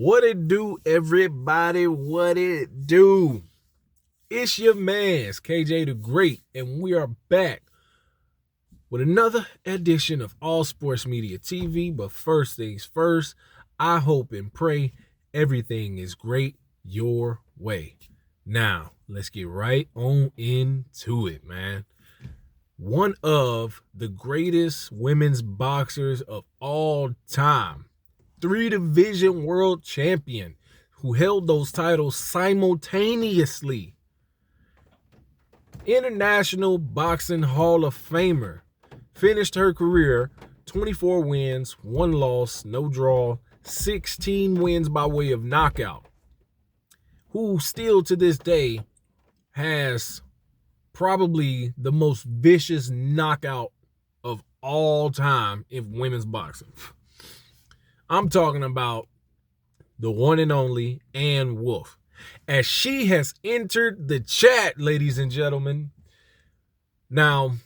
What it do, everybody? What it do? It's your man's KJ the Great, and we are back with another edition of All Sports Media TV. But first things first, I hope and pray everything is great your way. Now, let's get right on into it, man. One of the greatest women's boxers of all time, 3-division world champion who held those titles simultaneously, International Boxing Hall of Famer, finished her career 24 wins, 1 loss, no draw, 16 wins by way of knockout, who still to this day has probably the most vicious knockout of all time in women's boxing. I'm talking about the one and only Ann Wolfe, as she has entered the chat, ladies and gentlemen. Now,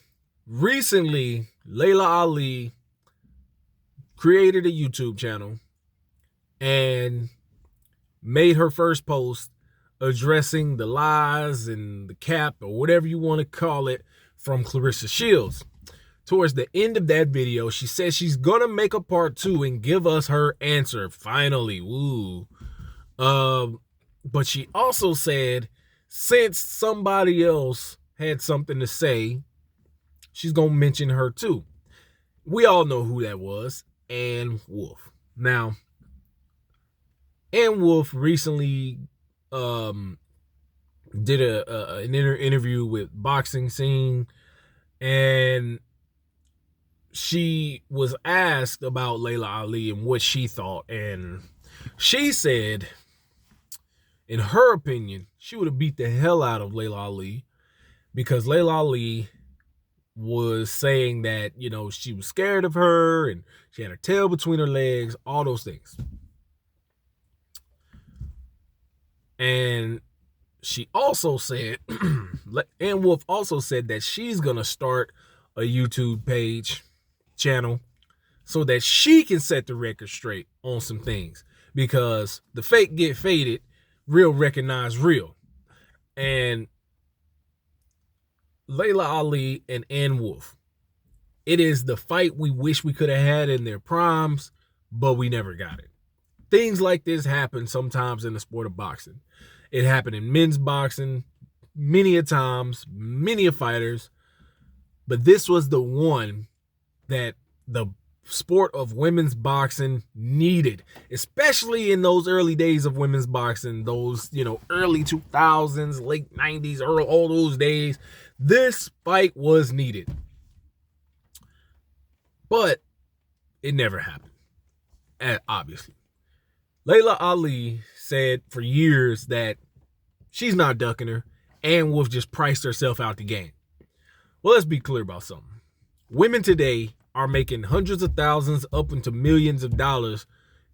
recently, Laila Ali created a YouTube channel and made her first post addressing the lies and the cap, or whatever you want to call it, from Claressa Shields. Towards the end of that video, she says she's gonna make a part 2 and give us her answer finally. Woo. But she also said, since somebody else had something to say, she's gonna mention her too. We all know who that was, Ann Wolfe. Now, Ann Wolfe recently did an interview with Boxing Scene, and she was asked about Laila Ali and what she thought, and she said, in her opinion, she would have beat the hell out of Laila Ali, because Laila Ali was saying that, you know, she was scared of her and she had her tail between her legs, all those things. And she also said, Ann Wolfe also said that she's going to start a YouTube channel so that she can set the record straight on some things, because the fake get faded, real recognize real. And Laila Ali and Ann Wolfe, it is the fight we wish we could have had in their primes, but we never got it. Things like this happen sometimes in the sport of boxing. It happened in men's boxing many a times, many a fighters, but this was the one that the sport of women's boxing needed, especially in those early days of women's boxing, those, you know, early 2000s, late 90s, early, all those days. This fight was needed, but it never happened, obviously. Laila Ali said for years that she's not ducking her. Ann Wolfe just priced herself out the game. Well, let's be clear about something. Women today are making hundreds of thousands up into millions of dollars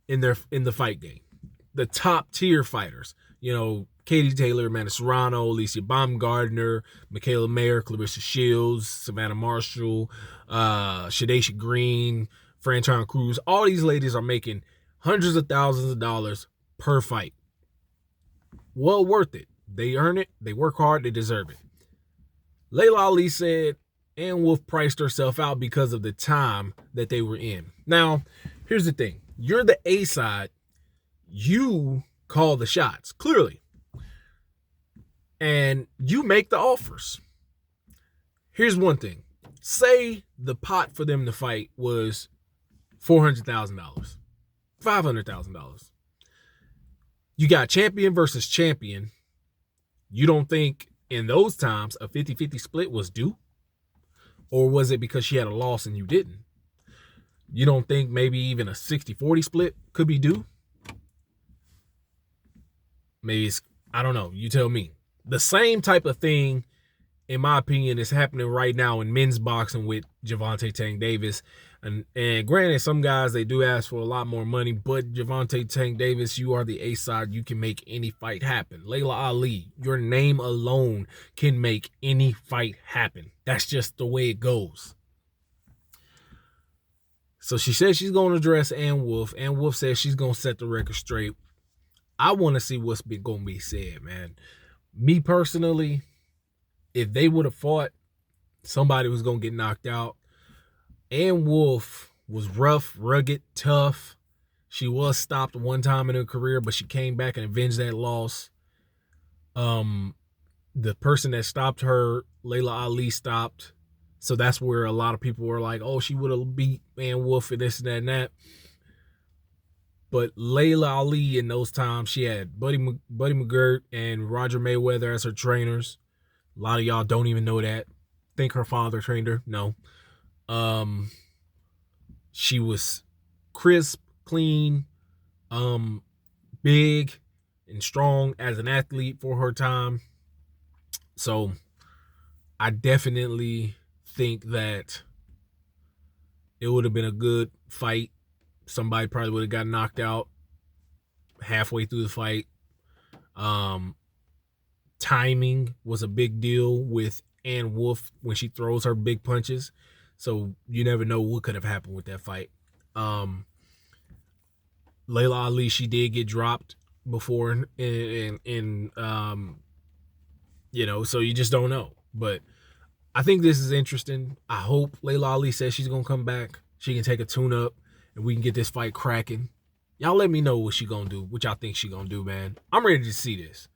in the fight game. The top tier fighters, you know, Katie Taylor, Amanda Serrano, Alicia Baumgardner, Michaela Mayer, Claressa Shields, Savannah Marshall, Shadesha Green, Franchon Cruz. All these ladies are making hundreds of thousands of dollars per fight. Well worth it. They earn it. They work hard. They deserve it. Laila Ali said Ann Wolfe priced herself out because of the time that they were in. Now, here's the thing. You're the A side. You call the shots, clearly. And you make the offers. Here's one thing. Say the pot for them to fight was $400,000. $500,000. You got champion versus champion. You don't think in those times a 50-50 split was due? Or was it because she had a loss and you didn't? You don't think maybe even a 60-40 split could be due? Maybe it's, I don't know. You tell me. The same type of thing, in my opinion, is happening right now in men's boxing with Gervonta Tank Davis. And granted, some guys, they do ask for a lot more money, but Gervonta Tank Davis, you are the A side. You can make any fight happen. Laila Ali, your name alone can make any fight happen. That's just the way it goes. So she says she's going to address Ann Wolfe. Ann Wolfe says she's going to set the record straight. I want to see what's going to be said, man. Me personally, if they would have fought, somebody was going to get knocked out. And Wolfe was rough, rugged, tough. She was stopped one time in her career, but she came back and avenged that loss. The person that stopped her, Laila Ali, stopped. So that's where a lot of people were like, oh, she would have beat Van Wolfe and this and that and that. But Laila Ali in those times, she had Buddy McGirt and Roger Mayweather as her trainers. A lot of y'all don't even know that. Think her father trained her. No. She was crisp, clean, big, and strong as an athlete for her time. So I definitely think that it would have been a good fight. Somebody probably would have got knocked out halfway through the fight. Timing was a big deal with Ann Wolfe when she throws her big punches. So you never know what could have happened with that fight. Laila Ali, she did get dropped before in so you just don't know. But I think this is interesting. I hope Laila Ali says she's gonna come back. She can take a tune up and we can get this fight cracking. Y'all let me know what she gonna do, what y'all think she gonna do, man. I'm ready to see this.